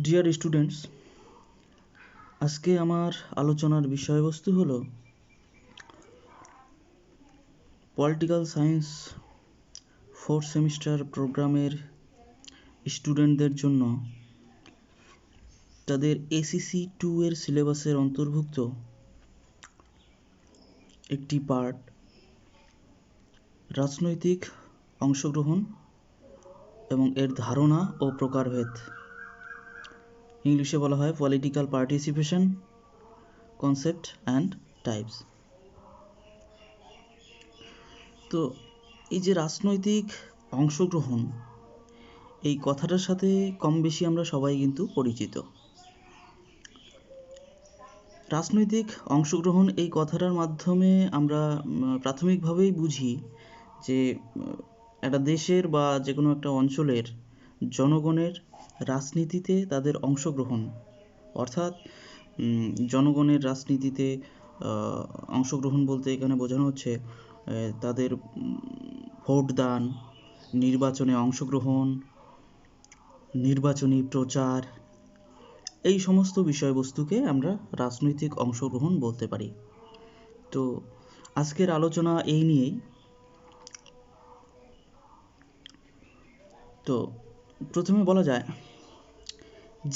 Dear students, আজকে আমার আলোচনার বিষয়বস্তু হলো পলিটিক্যাল সায়েন্স 4th সেমিস্টার প্রোগ্রামের স্টুডেন্টদের জন্য তাদের ACC 2 এর সিলেবাসের অন্তর্ভুক্ত একটি পার্ট রাজনৈতিক অংশগ্রহণ এবং এর ধারণা ও প্রকারভেদ। ইংলিশে বলা হয় political participation, concept and types. তো এই যে রাজনৈতিক অংশগ্রহণ, এই কথাটার সাথে কম বেশি আমরা সবাই কিন্তু পরিচিত। রাজনৈতিক অংশগ্রহণ এই কথাটার মাধ্যমে আমরা প্রাথমিকভাবেই বুঝি যে একটা দেশের বা যে কোনো একটা অঞ্চলের জনগণের রাজনীতিতে তাদের অংশগ্রহণ, অর্থাৎ জনগণের রাজনীতিতে অংশগ্রহণ বলতে এখানে বোঝানো হচ্ছে তাদের ভোটদান, নির্বাচনে অংশগ্রহণ, নির্বাচনী প্রচার, এই সমস্ত বিষয়বস্তুকে আমরা রাজনৈতিক অংশগ্রহণ বলতে পারি। তো আজকের আলোচনা এই নিয়েই। তো প্রথমে বলা যায়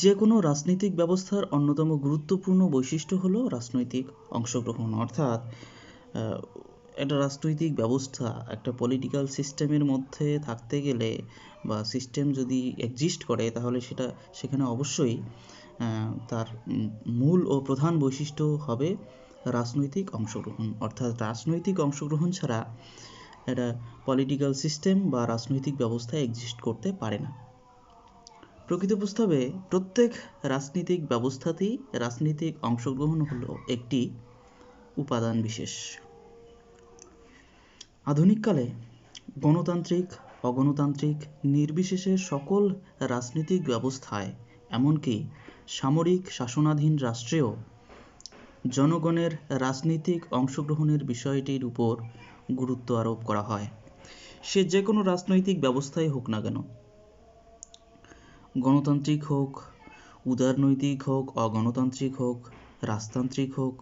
যে কোনো রাজনৈতিক ব্যবস্থার অন্যতম গুরুত্বপূর্ণ বৈশিষ্ট্য হলো রাজনৈতিক অংশগ্রহণ। অর্থাৎ একটা রাজনৈতিক ব্যবস্থা, একটা পলিটিক্যাল সিস্টেমের মধ্যে থাকতে গেলে বা সিস্টেম যদি এক্সিস্ট করে, তাহলে সেখানে অবশ্যই তার মূল ও প্রধান বৈশিষ্ট্য হবে রাজনৈতিক অংশগ্রহণ। অর্থাৎ রাজনৈতিক অংশগ্রহণ ছাড়া একটা পলিটিক্যাল সিস্টেম বা রাজনৈতিক ব্যবস্থা এক্সিস্ট করতে পারে না। প্রকৃতপক্ষে প্রত্যেক রাজনৈতিক ব্যবস্থাতেই রাজনৈতিক অংশগ্রহণ হলো একটি উপাদান বিশেষ। আধুনিককালে গণতান্ত্রিক, অগণতান্ত্রিক নির্বিশেষে সকল রাজনৈতিক ব্যবস্থায়, এমনকি সামরিক শাসনাধীন রাষ্ট্রেও জনগণের রাজনৈতিক অংশগ্রহণের বিষয়টির উপর গুরুত্ব আরোপ করা হয়। সে যে কোনো রাজনৈতিক ব্যবস্থাই হোক না কেন, গণতান্ত্রিক হোক, উদারনৈতিক হোক, অগণতান্ত্রিক হোক, রাজতান্ত্রিক হোক,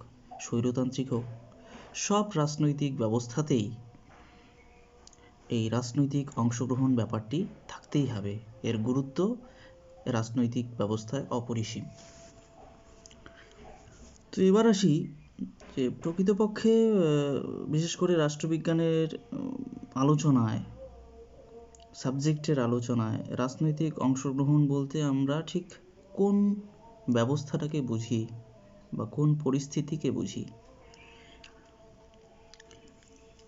স্বৈরতান্ত্রিক হোক, সব রাজনৈতিক ব্যবস্থাতেই এই রাজনৈতিক অংশগ্রহণ ব্যাপারটি থাকতেই হবে। এর গুরুত্ব রাজনৈতিক ব্যবস্থায় অপরিসীম। তো এবার আসি যে প্রকৃতপক্ষে বিশেষ করে রাষ্ট্রবিজ্ঞানের আলোচনায়, সাবজেক্টের আলোচনায় রাজনৈতিক অংশগ্রহণ বলতে আমরা ঠিক কোন ব্যবস্থাটাকে বুঝি বা কোন পরিস্থিতিকে বুঝি।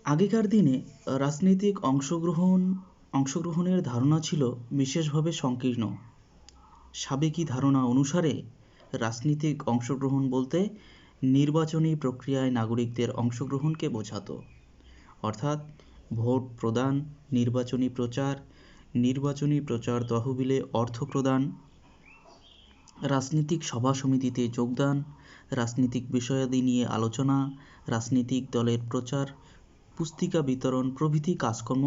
আগেকার দিনে রাজনৈতিক অংশগ্রহণের ধারণা ছিল বিশেষভাবে সংকীর্ণ। সাবেকি ধারণা অনুসারে রাজনৈতিক অংশগ্রহণ বলতে নির্বাচনী প্রক্রিয়ায় নাগরিকদের অংশগ্রহণকে বোঝাতো। অর্থাৎ ভোট প্রদান, নির্বাচনী প্রচার তহবিলে অর্থ প্রদান, রাজনৈতিক সভা সমিতিতে যোগদান, রাজনৈতিক বিষয়াদি নিয়ে আলোচনা, রাজনৈতিক দলের প্রচার, পুস্তিকা বিতরণ প্রভৃতি কাজকর্ম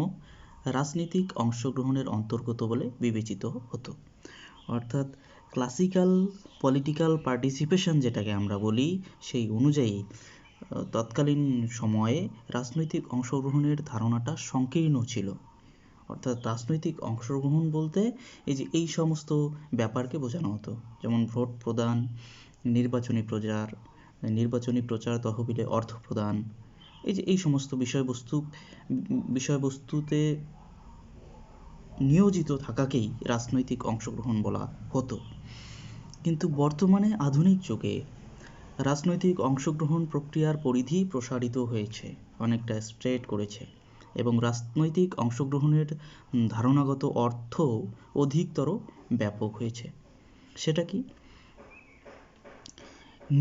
রাজনৈতিক অংশগ্রহণের অন্তর্গত বলে বিবেচিত হতো। অর্থাৎ ক্লাসিক্যাল পলিটিক্যাল পার্টিসিপেশন যেটাকে আমরা বলি, সেই অনুযায়ী তৎকালীন সময়ে রাজনৈতিক অংশগ্রহণের ধারণাটা সংকীর্ণ ছিল। অর্থাৎ রাজনৈতিক অংশগ্রহণ বলতে এই সমস্ত ব্যাপারকে বোঝানো হতো, যেমন ভোট প্রদান, নির্বাচনী প্রচার তহবিলে অর্থ প্রদান, এই সমস্ত বিষয়বস্তুতে নিয়োজিত থাকাকেই রাজনৈতিক অংশগ্রহণ বলা হতো। কিন্তু বর্তমানে আধুনিক যুগে রাজনৈতিক অংশগ্রহণ প্রক্রিয়ার পরিধি প্রসারিত হয়েছে, অনেকটা স্ট্রেট করেছে, এবং রাজনৈতিক অংশগ্রহণের ধারণাগত অর্থ অধিকতর ব্যাপক হয়েছে। সেটা কি?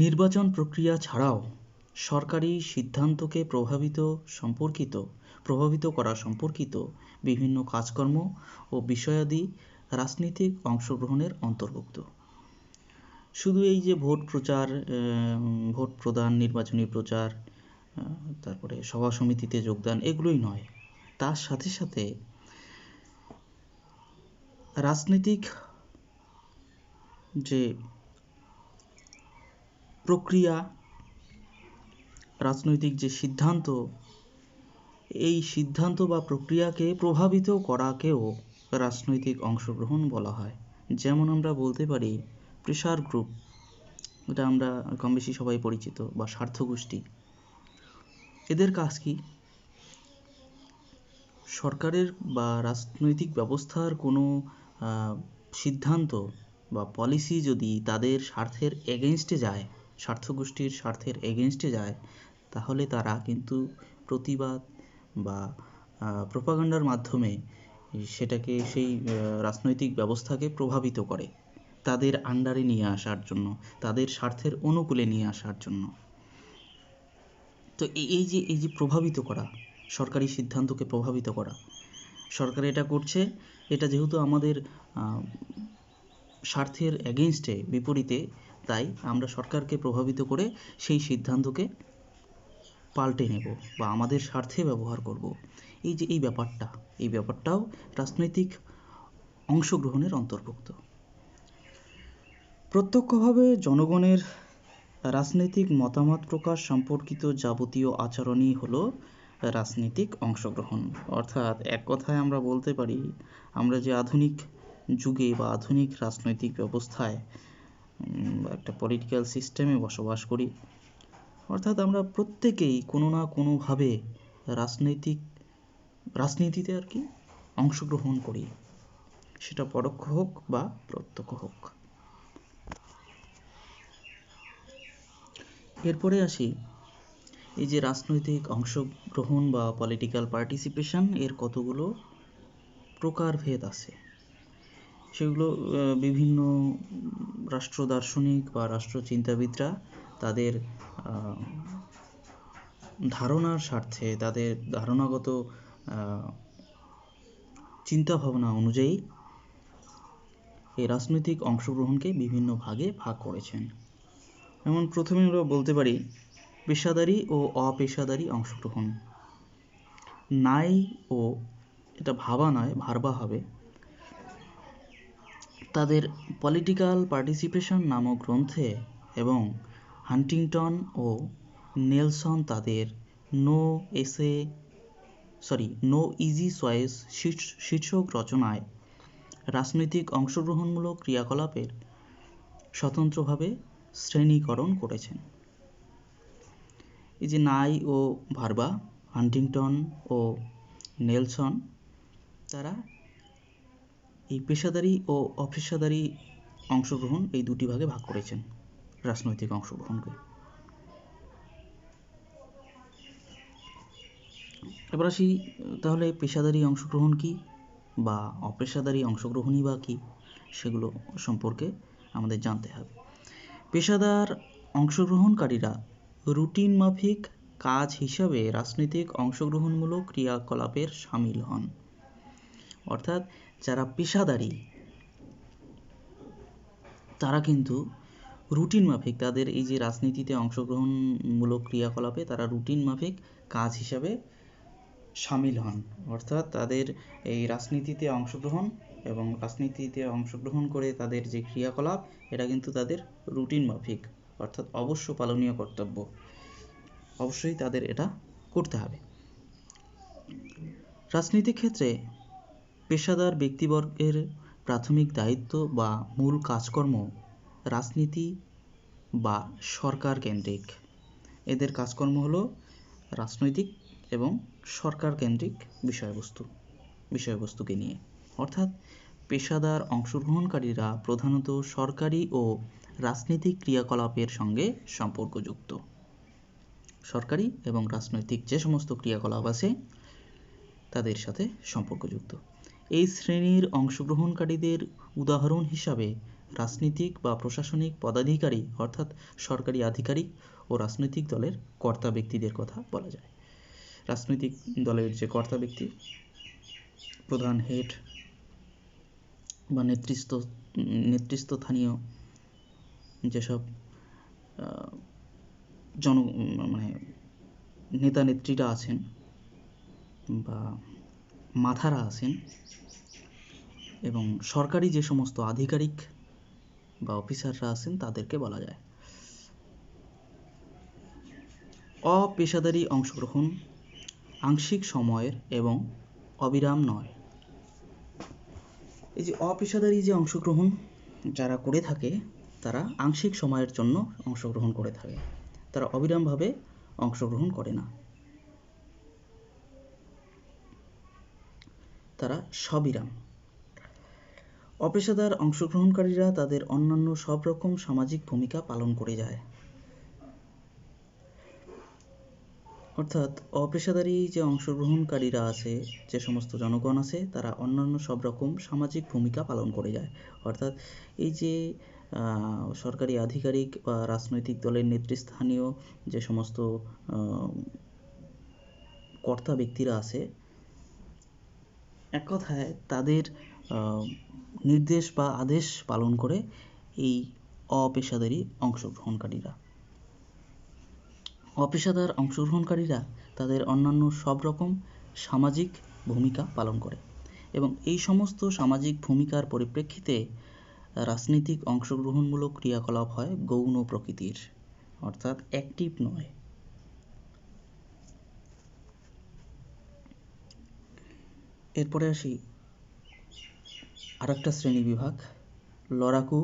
নির্বাচন প্রক্রিয়া ছাড়াও সরকারি সিদ্ধান্তকে প্রভাবিত করা সম্পর্কিত বিভিন্ন কাজকর্ম ও বিষয়াদি রাজনৈতিক অংশগ্রহণের অন্তর্ভুক্ত। শুধু এই যে ভোট প্রদান, নির্বাচনী প্রচার, তারপরে সভা সমিতিতে যোগদান, এগুলোই নয়, তার সাথে সাথে রাজনৈতিক যে প্রক্রিয়া, রাজনৈতিক যে সিদ্ধান্ত, এই সিদ্ধান্ত বা প্রক্রিয়াকে প্রভাবিত করাকেও রাজনৈতিক অংশগ্রহণ বলা হয়। যেমন আমরা বলতে পারি প্রেশার গ্রুপ, এটা আমরা কম বেশি সবাই পরিচিত, বা স্বার্থগোষ্ঠী। এদের কাজ কি? সরকারের বা রাজনৈতিক ব্যবস্থার কোনো সিদ্ধান্ত বা পলিসি যদি তাদের স্বার্থের এগেনস্টে যায়, স্বার্থগোষ্ঠীর স্বার্থের এগেনস্টে যায়, তাহলে তারা কিন্তু প্রতিবাদ বা প্রোপাগান্ডার মাধ্যমে সেটাকে, সেই রাজনৈতিক ব্যবস্থাকে প্রভাবিত করে তাদের আন্ডারে নিয়ে আসার জন্য, তাদের স্বার্থের অনুকূলে নিয়ে আসার জন্য। তো এই যে প্রভাবিত করা, সরকারি সিদ্ধান্তকে প্রভাবিত করা, সরকার এটা করছে, এটা যেহেতু আমাদের স্বার্থের এগেনস্টে, বিপরীতে, তাই আমরা সরকারকে প্রভাবিত করে সেই সিদ্ধান্তকে পাল্টে নেব বা আমাদের স্বার্থে ব্যবহার করব। এই যে এই ব্যাপারটাও রাজনৈতিক অংশগ্রহণের অন্তর্ভুক্ত। প্রত্যক্ষভাবে জনগণের রাজনৈতিক মতামত প্রকাশ সম্পর্কিত যাবতীয় আচরণই হলো রাজনৈতিক অংশগ্রহণ। অর্থাৎ এক কথায় আমরা বলতে পারি, আমরা যে আধুনিক যুগে বা আধুনিক রাজনৈতিক ব্যবস্থায়, একটা পলিটিক্যাল সিস্টেমে বসবাস করি, অর্থাৎ আমরা প্রত্যেকেই কোনো না কোনোভাবে রাজনীতিতে আর কি অংশগ্রহণ করি, সেটা পরোক্ষ হোক বা প্রত্যক্ষ হোক। এরপরে আসি, এই যে রাজনৈতিক অংশগ্রহণ বা পলিটিক্যাল পার্টিসিপেশন, এর কতগুলো প্রকারভেদ আছে। সেগুলো বিভিন্ন রাষ্ট্র দার্শনিক বা রাষ্ট্রচিন্তাবিদরা তাদের ধারণার স্বার্থে, তাদের ধারণাগত চিন্তাভাবনা অনুযায়ী এই রাজনৈতিক অংশগ্রহণকে বিভিন্ন ভাগে ভাগ করেছেন। যেমন প্রথমে আমরা বলতে পারি পেশাদারি ও অপেশাদারি অংশগ্রহণ। নাই ও, এটা ভাবা নয়, ভার্বা হবে, তাদের পলিটিক্যাল পার্টিসিপেশন নামক গ্রন্থে, এবং হান্টিংটন ও নেলসন তাদের নো ইজি চয়েস শীর্ষক রচনায় রাজনৈতিক অংশগ্রহণমূলক ক্রিয়াকলাপের স্বতন্ত্রভাবে শ্রেণীকরণ করেছেন। এই যে নাই ও ভার্বা, হান্টিংটন ও নেলসন, তারা এই পেশাদারি ও অপেশাদারি অংশগ্রহণ, এই দুটি ভাগে ভাগ করেছেন রাজনৈতিক অংশগ্রহণকে। এবার আসি, তাহলে পেশাদারি অংশগ্রহণ কি বা অপেশাদারি অংশগ্রহণই বা কি, সেগুলো সম্পর্কে আমাদের জানতে হবে। পেশাদার অংশগ্রহণকারীরা রুটিন মাফিক কাজ হিসাবে রাজনৈতিক অংশগ্রহণমূলক ক্রিয়াকলাপের সামিল হন। অর্থাৎ যারা পেশাদারি, তারা কিন্তু রুটিন মাফিক, তাদের এই যে রাজনীতিতে অংশগ্রহণমূলক ক্রিয়াকলাপে তারা রুটিন মাফিক কাজ হিসাবে সামিল হন। অর্থাৎ তাদের এই রাজনীতিতে অংশগ্রহণ এবং রাজনীতিতে অংশগ্রহণ করে তাদের যে ক্রিয়াকলাপ, এটা কিন্তু তাদের রুটিন মাফিক, অর্থাৎ অবশ্য পালনীয় কর্তব্য, অবশ্যই তাদের এটা করতে হবে। রাজনীতির ক্ষেত্রে পেশাদার ব্যক্তিবর্গের প্রাথমিক দায়িত্ব বা মূল কাজকর্ম রাজনীতি বা সরকার কেন্দ্রিক। এদের কাজকর্ম হলো রাজনৈতিক এবং সরকার কেন্দ্রিক বিষয়বস্তুকে নিয়ে। অর্থাৎ পেশাদার অংশগ্রহণকারীরা প্রধানত সরকারি ও রাজনৈতিক ক্রিয়াকলাপের সঙ্গে সম্পর্কযুক্ত। সরকারি এবং রাজনৈতিক যে সমস্ত ক্রিয়াকলাপ আছে তাদের সাথে সম্পর্কযুক্ত। এই শ্রেণীর অংশগ্রহণকারীদের উদাহরণ হিসাবে রাজনীতিক বা প্রশাসনিক পদাধিকারী, অর্থাৎ সরকারি আধিকারিক ও রাজনৈতিক দলের কর্তা ব্যক্তিদের কথা বলা যায়। রাজনৈতিক দলের যে কর্তা ব্যক্তি, প্রধান হেড বা নেতৃস্থানীয় যেসব নেতা নেত্রীরা আছেন বা মাথারা আছেন, এবং সরকারি যে সমস্ত আধিকারিক বা অফিসাররা আছেন তাদেরকে বলা যায়। অপেশাদারী অংশগ্রহণ আংশিক সময়ের এবং অবিরাম নয়। এই যে অপেশাদারী যে অংশগ্রহণ যারা করে থাকে তারা আংশিক সময়ের জন্য অংশগ্রহণ করে থাকে, তারা অবিরামভাবে অংশগ্রহণ করে না, তারা সবিরাম। অপেশাদার অংশগ্রহণকারীরা তাদের অন্যান্য সব রকম সামাজিক ভূমিকা পালন করে যায়। অর্থাৎ অপেশাদারী যে অংশগ্রহণকারীরা আছে, যে সমস্ত জনগণ আছে, তারা অন্যান্য সব রকম সামাজিক ভূমিকা পালন করে যায়। অর্থাৎ এই যে সরকারি আধিকারিক বা রাজনৈতিক দলের নেতৃস্থানীয় যে সমস্ত কর্তা ব্যক্তিরা আছে, এক কথায় তাদের নির্দেশ বা আদেশ পালন করে এই অপেশাদারী অংশগ্রহণকারীরা। অপেশাদার অংশগ্রহণকারীরা তাদের অন্যান্য সব রকম সামাজিক ভূমিকা পালন করে এবং এই সমস্ত সামাজিক ভূমিকার পরিপ্রেক্ষিতে রাজনৈতিক অংশগ্রহণমূলক ক্রিয়াকলাপ হয় গৌণ প্রকৃতির, অর্থাৎ অ্যাক্টিভ নয়। এরপরে আসি আরেকটা শ্রেণী বিভাগ, লড়াকু,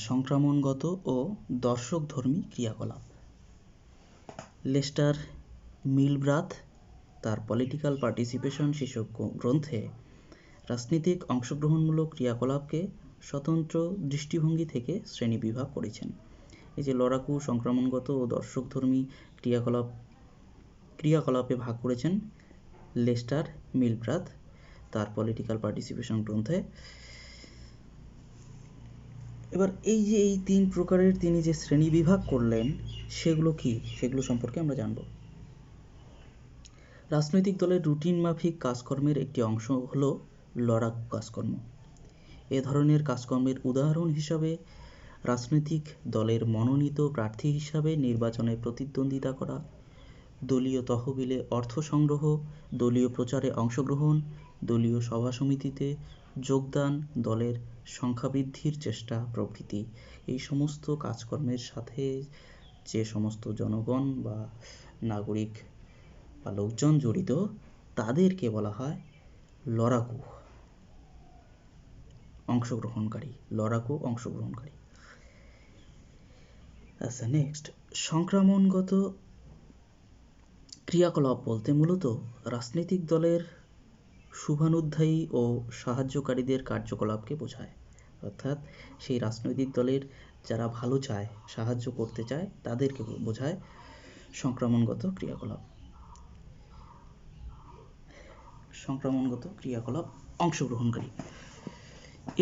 সংক্রমণগত ও দর্শকধর্মী ক্রিয়াকলাপ। লেস্টার মিলব্রাথ তার পলিটিক্যাল পার্টিসিপেশন শীর্ষক গ্রন্থে রাজনৈতিক অংশগ্রহণমূলক ক্রিয়াকলাপকে স্বতন্ত্র দৃষ্টিভঙ্গি থেকে শ্রেণীবিভাগ করেছেন। এই যে লড়াকু, সংক্রমণগত ও দর্শকধর্মী ক্রিয়াকলাপে ভাগ করেছেন লেস্টার মিলব্রাথ তার পলিটিক্যাল পার্টিসিপেশন গ্রন্থে। এবার এই যে এই 3 প্রকারের তিনি যে শ্রেণী বিভাগ করলেন সেগুলো কি, সেগুলো সম্পর্কে আমরা জানব। রাজনৈতিক দলের রুটিন মাফিক কাজকর্মের একটি অংশ হলো লড়াকু কাজকর্ম। এ ধরনের কাজকর্মের উদাহরণ হিসাবে রাজনৈতিক দলের মনোনীত প্রার্থী হিসাবে নির্বাচনে প্রতিদ্বন্দ্বিতা করা, দলীয় তহবিলে অর্থ সংগ্রহ, দলীয় প্রচারে অংশগ্রহণ, দলীয় সভা সমিতিতে যোগদান, দলের সংখ্যা বৃদ্ধির চেষ্টা প্রভৃতি। এই সমস্ত কাজকর্মের সাথে যে সমস্ত জনগণ বা নাগরিক বা লোকজন জড়িত তাদেরকে বলা হয় লড়াকু অংশগ্রহণকারী। লড়াকু অংশগ্রহণকারী। আচ্ছা, নেক্সট, সংক্রমণগত ক্রিয়াকলাপ বলতে মূলত রাজনৈতিক দলের শুভানুধ্যায়ী ও সাহায্যকারীদের কার্যকলাপকে বোঝায়। অর্থাৎ সেই রাজনৈতিক দলের যারা ভালো চায়, সাহায্য করতে চায়, তাদেরকে বোঝায় সংক্রমণগত ক্রিয়াকলাপ। সংক্রমণগত ক্রিয়াকলাপ অংশগ্রহণকারী।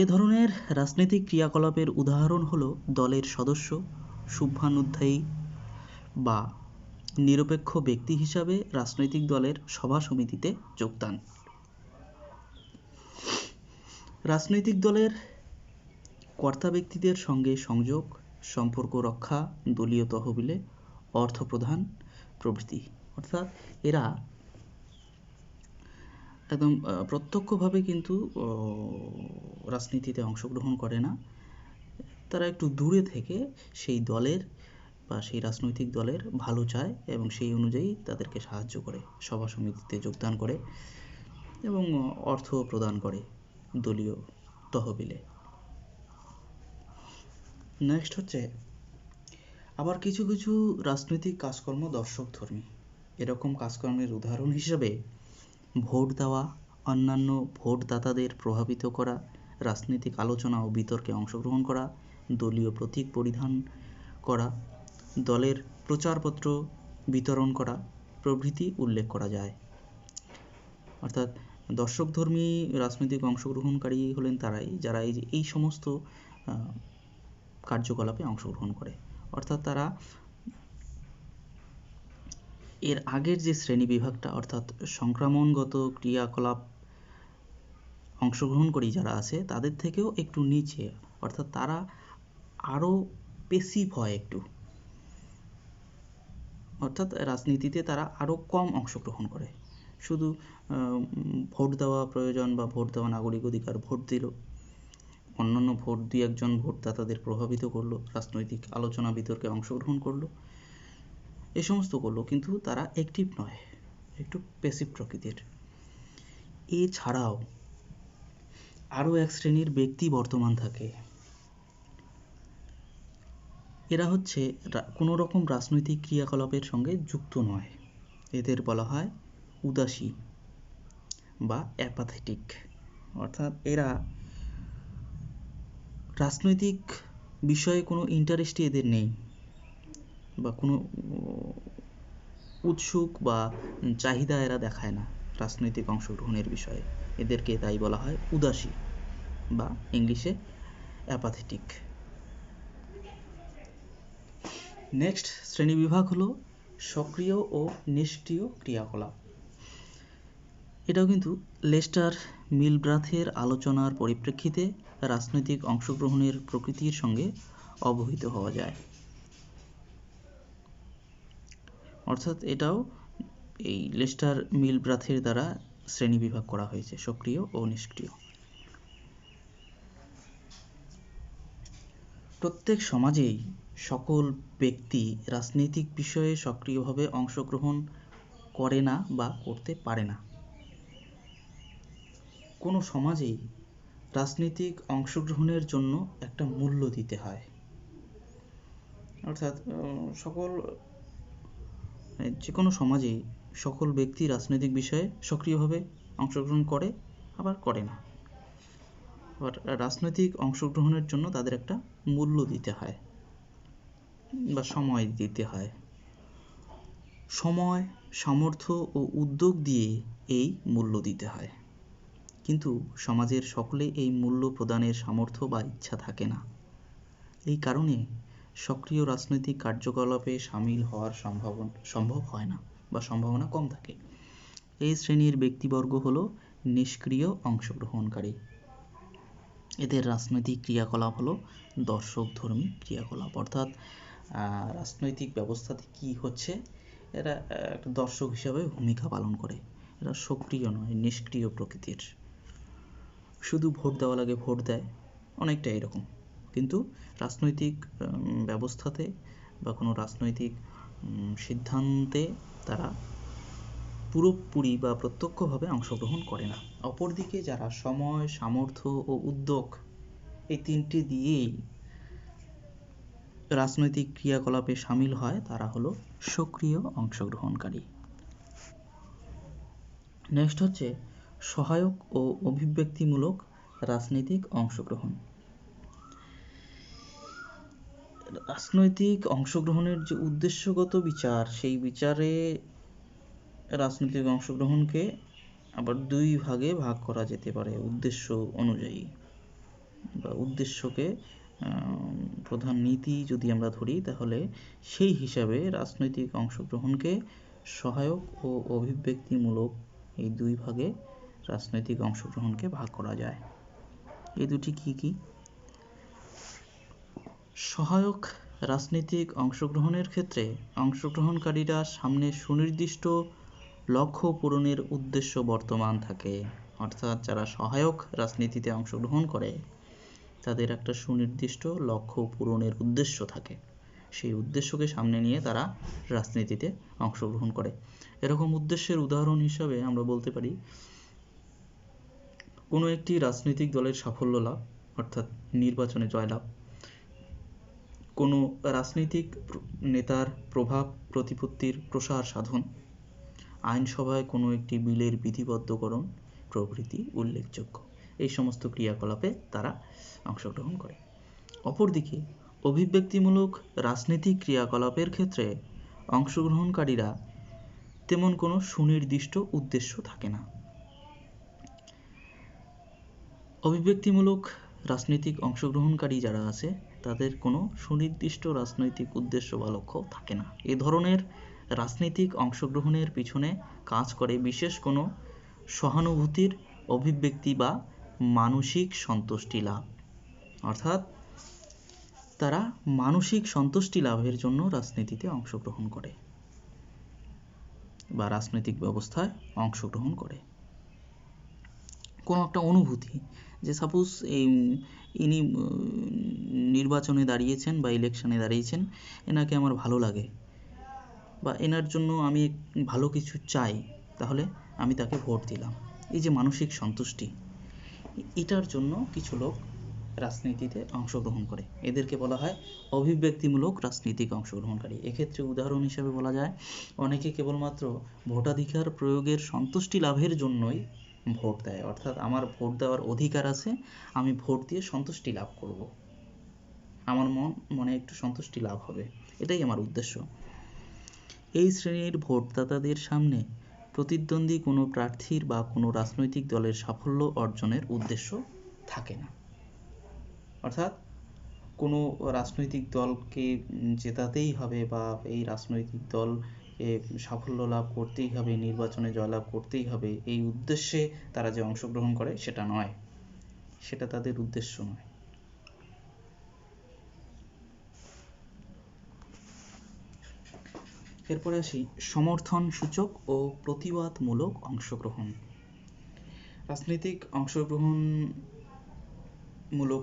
এ ধরনের রাজনৈতিক ক্রিয়াকলাপের উদাহরণ হলো দলের সদস্য, শুভানুধ্যায়ী বা নিরপেক্ষ ব্যক্তি হিসাবে রাজনৈতিক দলের সভা সমিতিতে যোগদান। রাজনৈতিক দলের কর্তা ব্যক্তিদের সঙ্গে সংযোগ, সম্পর্ক রক্ষা, দলীয় তহবিলে অর্থ প্রদান প্রভৃতি। অর্থাৎ এরা একদম প্রত্যক্ষভাবে কিন্তু রাজনীতিতে অংশগ্রহণ করে না, তারা একটু দূরে থেকে সেই দলের বা সেই রাজনৈতিক দলের ভালো চায় এবং সেই অনুযায়ী তাদেরকে সাহায্য করে, সভা সমিতিতে যোগদান করে এবং অর্থ প্রদান করে দলীয় তহবিলে। নেক্সট হচ্ছে আবার কিছু কিছু রাজনৈতিক কাজকর্ম দর্শকধর্মী। এরকম কাজকর্মের উদাহরণ হিসেবে ভোট দেওয়া, অন্যান্য ভোটদাতাদের প্রভাবিত করা, রাজনৈতিক আলোচনা ও বিতর্কে অংশগ্রহণ করা, দলীয় প্রতীক পরিধান করা, দলের প্রচারপত্র বিতরণ করা প্রভৃতি উল্লেখ করা যায়। অর্থাৎ দর্শকধর্মী রাজনৈতিক অংশগ্রহণকারী হলেন তারাই যারা এই সমস্ত কার্যকলাপে অংশগ্রহণ করে। অর্থাৎ তারা এর আগের যে শ্রেণী বিভাগটা, অর্থাৎ সংক্রমণগত ক্রিয়াকলাপ অংশগ্রহণকারী যারা আছে তাদের থেকেও একটু নিচে, অর্থাৎ তারা আরও পেসিভ হয় একটু, অর্থাৎ রাজনীতিতে তারা আরও কম অংশগ্রহণ করে। শুধু ভোট দেওয়া প্রয়োজন বা ভোট দেওয়া নাগরিক অধিকার, ভোট দিল, অন্যান্য ভোট দুই একজন ভোটদাতাদের প্রভাবিত করলো, রাজনৈতিক আলোচনা বিতর্কে অংশগ্রহণ করলো, এই সমস্ত করলো, কিন্তু তারা অ্যাক্টিভ নয়, একটু প্যাসিভ প্রকৃতির। এছাড়াও আরও এক শ্রেণীর ব্যক্তি বর্তমান থাকে, এরা হচ্ছে কোনো রকম রাজনৈতিক ক্রিয়াকলাপের সঙ্গে যুক্ত নয়, এদের বলা হয় উদাসী বা অ্যাপাথেটিক। অর্থাৎ এরা রাজনৈতিক বিষয়ে কোনো ইন্টারেস্টই এদের নেই, বা কোনো উৎসুক বা চাহিদা এরা দেখায় না রাজনৈতিক অংশগ্রহণের বিষয়ে, এদেরকে তাই বলা হয় উদাসী বা ইংলিশে অ্যাপাথেটিক। নেক্সট শ্রেণীবিভাগ হলো সক্রিয় ও নিষ্ক্রিয় ক্রিয়াকলাপ। এটাও কিন্তু লেস্টার মিলব্রাথের আলোচনার পরিপ্রেক্ষিতে রাজনৈতিক অংশগ্রহণের প্রকৃতির সঙ্গে অবহিত হওয়া যায়। অর্থাৎ এটাও এই লেস্টার মিলব্রাথের দ্বারা শ্রেণীবিভাগ করা হয়েছে, সক্রিয় ও নিষ্ক্রিয়। প্রত্যেক সমাজেই সকল ব্যক্তি রাজনৈতিক বিষয়ে সক্রিয়ভাবে অংশগ্রহণ করে না বা করতে পারে না। কোনো সমাজেই রাজনৈতিক অংশগ্রহণের জন্য একটা মূল্য দিতে হয়। অর্থাৎ যে কোনো সমাজেই সকল ব্যক্তি রাজনৈতিক বিষয়ে সক্রিয়ভাবে অংশগ্রহণ করে আবার করে না। আবার রাজনৈতিক অংশগ্রহণের জন্য তাদের একটা মূল্য দিতে হয় বা সময় দিতে হয়। সময়, সামর্থ্য ও উদ্যোগ দিয়ে এই মূল্য দিতে হয়, কিন্তু সমাজের সকলে এই মূল্য প্রদানের সামর্থ্য বা ইচ্ছা থাকে না। এই কারণে সক্রিয় রাজনৈতিক কার্যকলাপে সামিল হওয়ার সম্ভব হয় না বা সম্ভাবনা কম থাকে। এই শ্রেণীর ব্যক্তিবর্গ হলো নিষ্ক্রিয় অংশগ্রহণকারী। এদের রাজনৈতিক ক্রিয়াকলাপ হলো দর্শকধর্মী ক্রিয়াকলাপ। অর্থাৎ রাজনৈতিক ব্যবস্থাতে কি হচ্ছে এরা একটা দর্শক হিসাবে ভূমিকা পালন করে। এরা সক্রিয় নয়, নিষ্ক্রিয় প্রকৃতির। শুধু ভোট দেওয়া লাগে ভোট দেয়, অনেকটা এরকম, কিন্তু রাজনৈতিক ব্যবস্থাতে বা কোনো রাজনৈতিক সিদ্ধান্তে তারা পুরোপুরি বা প্রত্যক্ষভাবে অংশগ্রহণ করে না। অপরদিকে যারা সময়, সামর্থ্য ও উদ্যোগ এই তিনটি দিয়েই রাজনৈতিক ক্রিয়াকলাপে সামিল হয় তারা হলো সক্রিয় অংশগ্রহণকারী। নেক্সট হচ্ছে সহায়ক ও অভিব্যক্তিমূলক রাজনৈতিক অংশগ্রহণ। রাজনৈতিক অংশগ্রহণের যে উদ্দেশ্যগত বিচার, সেই বিচারে রাজনৈতিক অংশগ্রহণকে আবার দুই ভাগে ভাগ করা যেতে পারে উদ্দেশ্য অনুযায়ী, বা উদ্দেশ্যকে প্রধান নীতি যদি আমরা ধরি তাহলে সেই হিসাবে রাজনৈতিক অংশগ্রহণকে সহায়ক ও অভিব্যক্তিমূলক এই দুই ভাগে রাজনৈতিক অংশগ্রহণকে ভাগ করা যায়। এই দুটি কি কি? সহায়ক রাজনৈতিক অংশগ্রহণের ক্ষেত্রে অংশগ্রহণকারীরা সামনে সুনির্দিষ্ট লক্ষ্য পূরণের উদ্দেশ্য বর্তমান থাকে। অর্থাৎ যারা সহায়ক রাজনীতিতে অংশগ্রহণ করে তাদের একটা সুনির্দিষ্ট লক্ষ্য পূরণের উদ্দেশ্য থাকে, সেই উদ্দেশ্যকে সামনে নিয়ে তারা রাজনীতিতে অংশগ্রহণ করে। এরকম উদ্দেশ্যের উদাহরণ হিসাবে আমরা বলতে পারি কোনো একটি রাজনৈতিক দলের সাফল্য লাভ, অর্থাৎ নির্বাচনে জয়লাভ, কোনো রাজনৈতিক নেতার প্রভাব প্রতিপত্তির প্রসার সাধন, আইনসভায় কোনো একটি বিলের বিধিবদ্ধকরণ প্রভৃতি উল্লেখযোগ্য। এই সমস্ত ক্রিয়াকলাপে তারা অংশগ্রহণ করে। অপরদিকে অভিব্যক্তিমূলক রাজনৈতিক ক্রিয়াকলাপের ক্ষেত্রে অংশগ্রহণকারীরা তেমন কোনো সুনির্দিষ্ট উদ্দেশ্য থাকে না। অভিব্যক্তিমূলক রাজনৈতিক অংশগ্রহণকারী যারা আছে তাদের কোনো সুনির্দিষ্ট রাজনৈতিক উদ্দেশ্য বা লক্ষ্য থাকে না। এ ধরনের রাজনৈতিক অংশগ্রহণের পিছনে কাজ করে বিশেষ কোনো সহানুভূতির অভিব্যক্তি বা মানসিক সন্তুষ্টি লাভ। অর্থাৎ তারা মানসিক সন্তুষ্টি লাভের জন্য রাজনীতিতে অংশগ্রহণ করে বা রাজনৈতিক ব্যবস্থায় অংশগ্রহণ করে। কোনো একটা অনুভূতি, যে সাপোজ ইনি নির্বাচনে দাঁড়িয়েছেন বা ইলেকশনে দাঁড়িয়েছেন, এনাকে আমার ভালো লাগে বা এনার জন্য আমি ভালো কিছু চাই, তাহলে আমি তাকে ভোট দিলাম। এই যে মানসিক সন্তুষ্টি, এটার জন্য কিছু লোক রাজনীতিতে অংশগ্রহণ করে, এদেরকে বলা হয় অভিব্যক্তিমূলক রাজনীতিক অংশগ্রহণকারী। এক্ষেত্রে উদাহরণ হিসেবে বলা যায়, অনেকে কেবলমাত্র ভোটাধিকার প্রয়োগের সন্তুষ্টি লাভের জন্যই ভোট দেয়, অর্থাৎ আমার ভোট দেওয়ার অধিকার আছে, আমি ভোট দিয়ে সন্তুষ্টি লাভ করব, আমার মনে একটু সন্তুষ্টি লাভ হবে, এটাই আমার উদ্দেশ্য। এই শ্রেণীর ভোটদাতাদের সামনে প্রতিদ্বন্দ্বী কোনো প্রার্থীর বা কোনো রাজনৈতিক দলের সাফল্য অর্জনের উদ্দেশ্য থাকে না। অর্থাৎ কোনো রাজনৈতিক দলকে জেতাতেই হবে বা এই রাজনৈতিক দল সাফল্য লাভ করতেই হবে, নির্বাচনে জয়লাভ করতেই হবে, এই উদ্দেশ্যে তারা যে অংশগ্রহণ করে সেটা নয়, সেটা তাদের উদ্দেশ্য নয়। এরপরে আসি সমর্থন সূচক ও প্রতিবাদমূলক অংশগ্রহণ। রাজনৈতিক অংশগ্রহণমূলক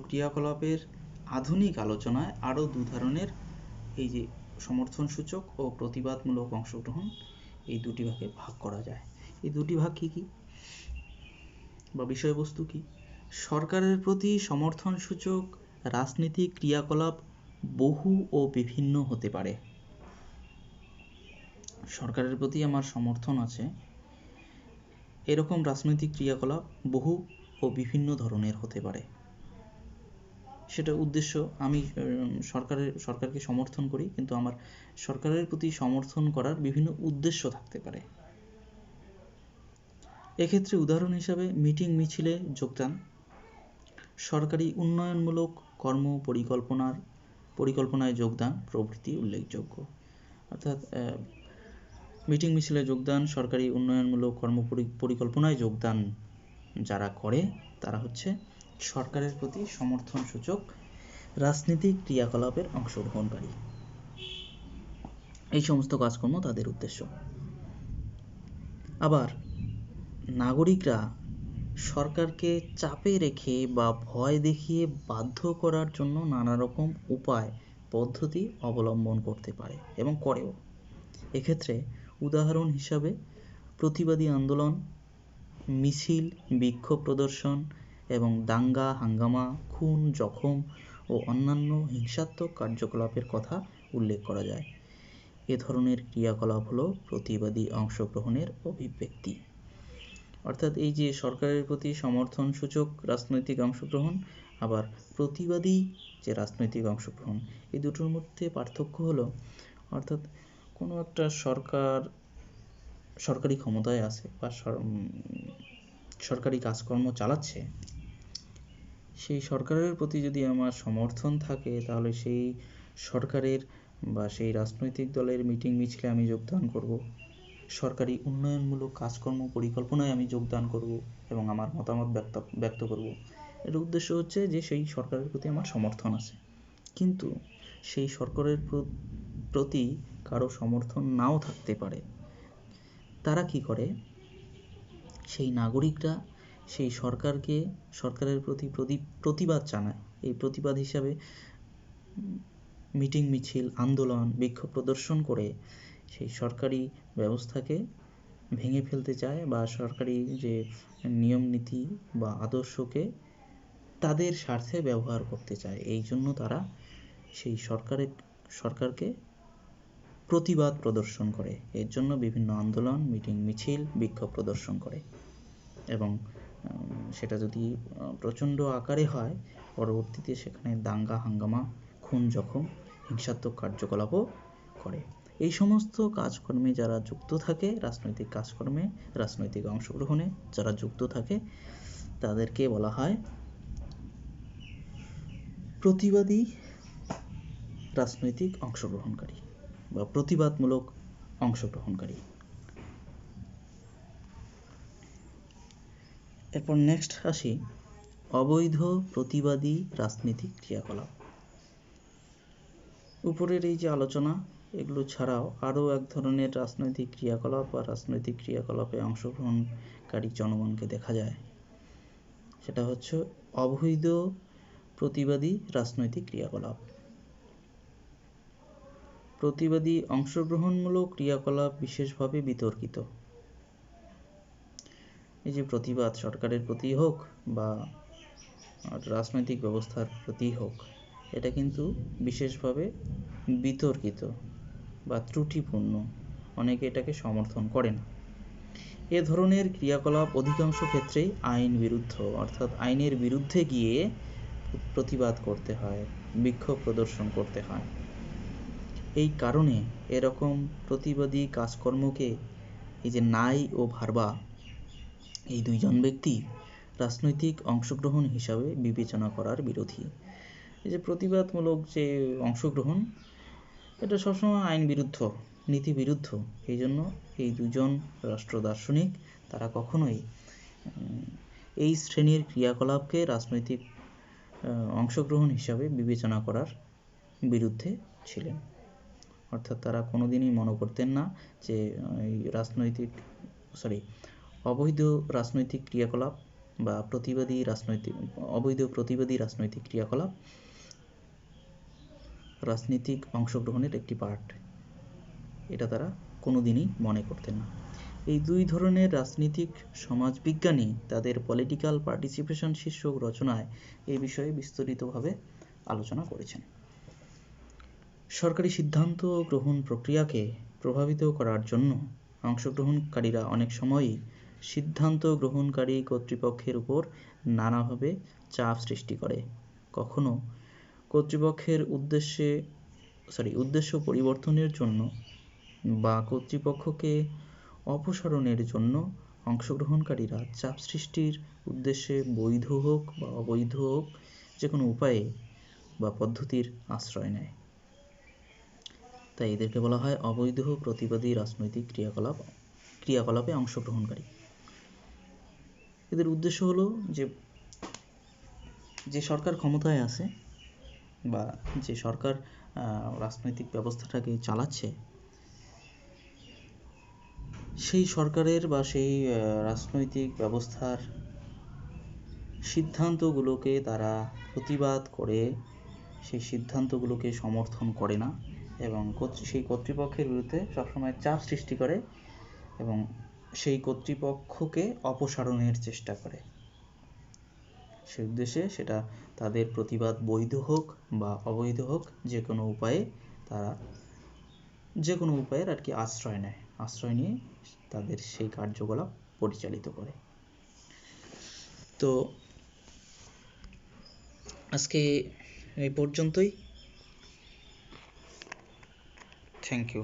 ক্রিয়াকলাপের আধুনিক আলোচনায় আরও দু ধরনের, এই যে সমর্থন সূচক ও প্রতিবাদমূলক অংশগ্রহণ, এই দুটি ভাগে ভাগ করা যায়। এই দুটি ভাগ কি কি বা বিষয়বস্তু কি? সরকারের প্রতি সমর্থন সূচক রাজনৈতিক ক্রিয়াকলাপ বহু ও বিভিন্ন হতে পারে। সরকারের প্রতি আমার সমর্থন আছে, এরকম রাজনৈতিক ক্রিয়াকলাপ বহু ও বিভিন্ন ধরনের হতে পারে। সেটা উদ্দেশ্য, আমি সরকারকে সমর্থন করি, কিন্তু আমার সরকারের প্রতি সমর্থন করার বিভিন্ন উদ্দেশ্য থাকতে পারে। এক্ষেত্রে উদাহরণ হিসাবে মিটিং মিছিলে যোগদান, সরকারি উন্নয়নমূলক পরিকল্পনায় যোগদান প্রভৃতি উল্লেখযোগ্য। অর্থাৎ মিটিং মিছিলে যোগদান, সরকারি উন্নয়নমূলক পরিকল্পনায় যোগদান যারা করে, তারা হচ্ছে সরকারের প্রতি সমর্থন সূচক রাজনৈতিক ক্রিয়াকলাপের অংশগ্রহণকারী। এই সমস্ত কাজকর্ম তাদের উদ্দেশ্য। আবার নাগরিকরা সরকারকে চাপে রেখে বা ভয় দেখিয়ে বাধ্য করার জন্য নানা রকম উপায় পদ্ধতি অবলম্বন করতে পারে এবং করেও। এক্ষেত্রে উদাহরণ হিসাবে প্রতিবাদী আন্দোলন, মিছিল, বিক্ষোভ প্রদর্শন এবং দাঙ্গা হাঙ্গামা, খুন জখম ও অন্যান্য হিংসাত্মক কার্যকলাপের কথা উল্লেখ করা যায়। এ ধরনের ক্রিয়াকলাপ হলো প্রতিবাদী অংশগ্রহণের অভিব্যক্তি। অর্থাৎ এই যে সরকারের প্রতি সমর্থন সূচক রাজনৈতিক অংশগ্রহণ, আবার প্রতিবাদী যে রাজনৈতিক অংশগ্রহণ, এই দুটোর মধ্যে পার্থক্য হলো, অর্থাৎ কোনো একটা সরকারি ক্ষমতায় আছে বা সরকারি কাজকর্ম চালাচ্ছে, সেই সরকারের প্রতি যদি আমার সমর্থন থাকে, তাহলে সেই সরকারের বা সেই রাজনৈতিক দলের মিটিং মিছিলে আমি যোগদান করব, সরকারি উন্নয়নমূলক কাজকর্ম পরিকল্পনায় আমি যোগদান করব এবং আমার মতামত ব্যক্ত করব। এর উদ্দেশ্য হচ্ছে যে সেই সরকারের প্রতি আমার সমর্থন আছে। কিন্তু সেই সরকারের প্রতি কারো সমর্থন নাও থাকতে পারে। তারা কি করে, সেই নাগরিকরা সেই সরকারের প্রতি প্রতিবাদ জানায়। এই প্রতিবাদ হিসাবে মিটিং মিছিল, আন্দোলন, বিক্ষোভ প্রদর্শন করে সেই সরকারি ব্যবস্থাকে ভেঙে ফেলতে চায় বা সরকারি যে নিয়ম নীতি বা আদর্শকে তাদের স্বার্থে ব্যবহার করতে চায়। এই জন্য তারা সেই সরকারকে প্রতিবাদ প্রদর্শন করে। এর জন্য বিভিন্ন আন্দোলন, মিটিং মিছিল, বিক্ষোভ প্রদর্শন করে এবং সেটা যদি প্রচণ্ড আকারে হয়, পরবর্তীতে সেখানে দাঙ্গা হাঙ্গামা, খুন জখম, হিংসাত্মক কার্যকলাপও করে। এই সমস্ত কাজকর্মে যারা যুক্ত থাকে, রাজনৈতিক কাজকর্মে, রাজনৈতিক অংশগ্রহণে যারা যুক্ত থাকে, তাদেরকে বলা হয় প্রতিবাদী রাজনৈতিক অংশগ্রহণকারী বা প্রতিবাদমূলক অংশগ্রহণকারী। এরপর নেক্সট আসি অবৈধ প্রতিবাদী রাজনৈতিক ক্রিয়াকলাপ। উপরের এই যে আলোচনা, এগুলো ছাড়াও আরও এক ধরনের রাজনৈতিক ক্রিয়াকলাপ বা রাজনৈতিক ক্রিয়াকলাপে অংশগ্রহণকারী জনগণকে দেখা যায়। সেটা হচ্ছে অবৈধ প্রতিবাদী রাজনৈতিক ক্রিয়াকলাপ। প্রতিবাদী অংশগ্রহণমূলক ক্রিয়াকলাপ বিশেষভাবে বিতর্কিত। এই যে প্রতিবাদ সরকারের প্রতি হোক বা রাজনৈতিক ব্যবস্থার প্রতি হোক, এটা কিন্তু বিশেষভাবে বিতর্কিত বা ত্রুটিপূর্ণ, অনেকে এটাকে সমর্থন করে না। এ ধরনের ক্রিয়াকলাপ অধিকাংশ ক্ষেত্রেই আইন বিরুদ্ধ, অর্থাৎ আইনের বিরুদ্ধে গিয়ে প্রতিবাদ করতে হয়, বিক্ষোভ প্রদর্শন করতে হয়। এই কারণে এরকম প্রতিবাদী কাজকর্মকে এই যে নাই ও ভারবা, এই দুইজন ব্যক্তি রাজনৈতিক অংশগ্রহণ হিসাবে বিবেচনা করার বিরোধী। এই যে প্রতিবাদমূলক যে অংশগ্রহণ, এটা সবসময় আইন বিরুদ্ধ, নীতি বিরুদ্ধ। এই জন্য এই দুজন রাষ্ট্র দার্শনিক তারা কখনোই এই শ্রেণীর ক্রিয়াকলাপকে রাজনৈতিক অংশগ্রহণ হিসাবে বিবেচনা করার বিরুদ্ধে ছিলেন। অর্থাৎ তারা কোনোদিনই মনে করতেন না যে অবৈধ রাজনৈতিক ক্রিয়াকলাপ বা অবৈধ প্রতিবাদী রাজনৈতিক ক্রিয়াকলাপ রাজনৈতিক অংশগ্রহণের একটি পার্ট, এটা তারা কোনোদিনই মনে করতেন না। এই দুই ধরনের রাজনীতিক সমাজবিজ্ঞানী তাদের পলিটিক্যাল পার্টিসিপেশন শীর্ষক রচনায় এই বিষয়ে বিস্তারিতভাবে আলোচনা করেছেন। সরকারি সিদ্ধান্ত গ্রহণ প্রক্রিয়াকে প্রভাবিত করার জন্য অংশগ্রহণকারীরা অনেক সময়ই সিদ্ধান্ত গ্রহণকারী কর্তৃপক্ষের উপর নানাভাবে চাপ সৃষ্টি করে। কখনো কর্তৃপক্ষের উদ্দেশ্য পরিবর্তনের জন্য বা কর্তৃপক্ষকে অপসারণের জন্য অংশগ্রহণকারীরা চাপ সৃষ্টির উদ্দেশ্যে বৈধ হোক বা অবৈধ হোক যে কোনো উপায়ে বা পদ্ধতির আশ্রয় নেয়। তাই এদেরকে বলা হয় অবৈধ প্রতিবাদী রাজনৈতিক ক্রিয়াকলাপে অংশগ্রহণকারী। এদের উদ্দেশ্য হলো যে সরকার ক্ষমতায় আছে বা যে সরকার রাজনৈতিক ব্যবস্থাটাকে চালাচ্ছে, সেই সরকারের বা সেই রাজনৈতিক ব্যবস্থার সিদ্ধান্তগুলোকে তারা প্রতিবাদ করে, সেই সিদ্ধান্তগুলোকে সমর্থন করে না এবং সেই কর্তৃপক্ষের বিরুদ্ধে সবসময় চাপ সৃষ্টি করে এবং সেই কর্তৃপক্ষকে অপসারণের চেষ্টা করে। সেই উদ্দেশ্যে সেটা তাদের প্রতিবাদ বৈধ হোক বা অবৈধ হোক, যে কোনো উপায়ের আর কি আশ্রয় নিয়ে তাদের সেই কার্যকলাপ পরিচালিত করে। তো আজকে এই পর্যন্তই। Thank you.